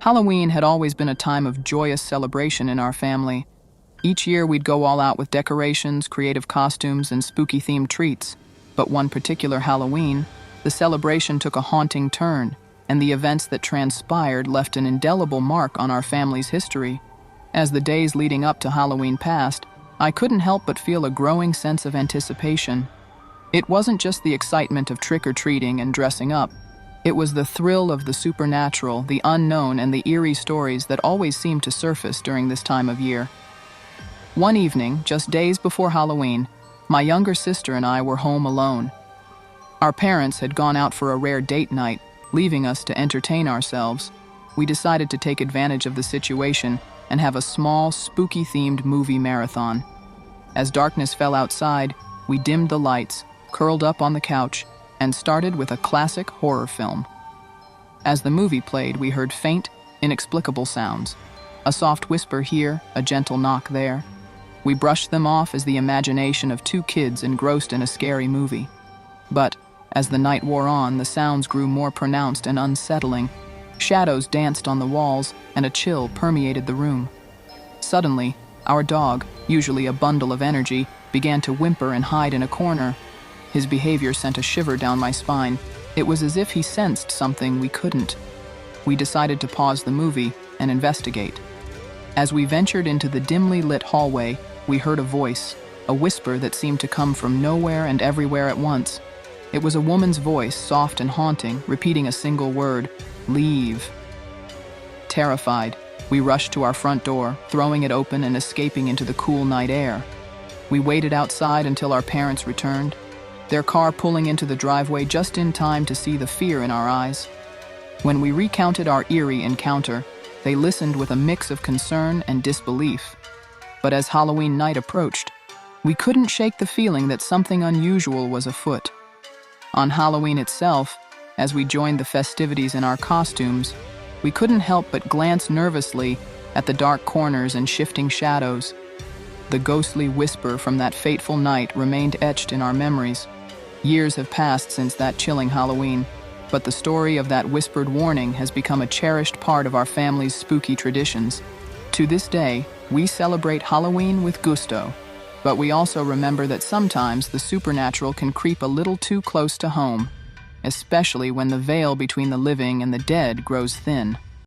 Halloween had always been a time of joyous celebration in our family. Each year we'd go all out with decorations, creative costumes, and spooky-themed treats. But one particular Halloween, the celebration took a haunting turn, and the events that transpired left an indelible mark on our family's history. As the days leading up to Halloween passed, I couldn't help but feel a growing sense of anticipation. It wasn't just the excitement of trick-or-treating and dressing up. It was the thrill of the supernatural, the unknown, and the eerie stories that always seemed to surface during this time of year. One evening, just days before Halloween, my younger sister and I were home alone. Our parents had gone out for a rare date night, leaving us to entertain ourselves. We decided to take advantage of the situation and have a small, spooky-themed movie marathon. As darkness fell outside, we dimmed the lights, curled up on the couch, and started with a classic horror film. As the movie played, we heard faint, inexplicable sounds. A soft whisper here, a gentle knock there. We brushed them off as the imagination of two kids engrossed in a scary movie. But, as the night wore on, the sounds grew more pronounced and unsettling. Shadows danced on the walls, and a chill permeated the room. Suddenly, our dog, usually a bundle of energy, began to whimper and hide in a corner. His behavior sent a shiver down my spine. It was as if he sensed something we couldn't. We decided to pause the movie and investigate. As we ventured into the dimly lit hallway, we heard a voice, a whisper that seemed to come from nowhere and everywhere at once. It was a woman's voice, soft and haunting, repeating a single word, "Leave." Terrified, we rushed to our front door, throwing it open and escaping into the cool night air. We waited outside until our parents returned, their car pulling into the driveway just in time to see the fear in our eyes. When we recounted our eerie encounter, they listened with a mix of concern and disbelief. But as Halloween night approached, we couldn't shake the feeling that something unusual was afoot. On Halloween itself, as we joined the festivities in our costumes, we couldn't help but glance nervously at the dark corners and shifting shadows. The ghostly whisper from that fateful night remained etched in our memories. Years have passed since that chilling Halloween, but the story of that whispered warning has become a cherished part of our family's spooky traditions. To this day, we celebrate Halloween with gusto, but we also remember that sometimes the supernatural can creep a little too close to home, especially when the veil between the living and the dead grows thin.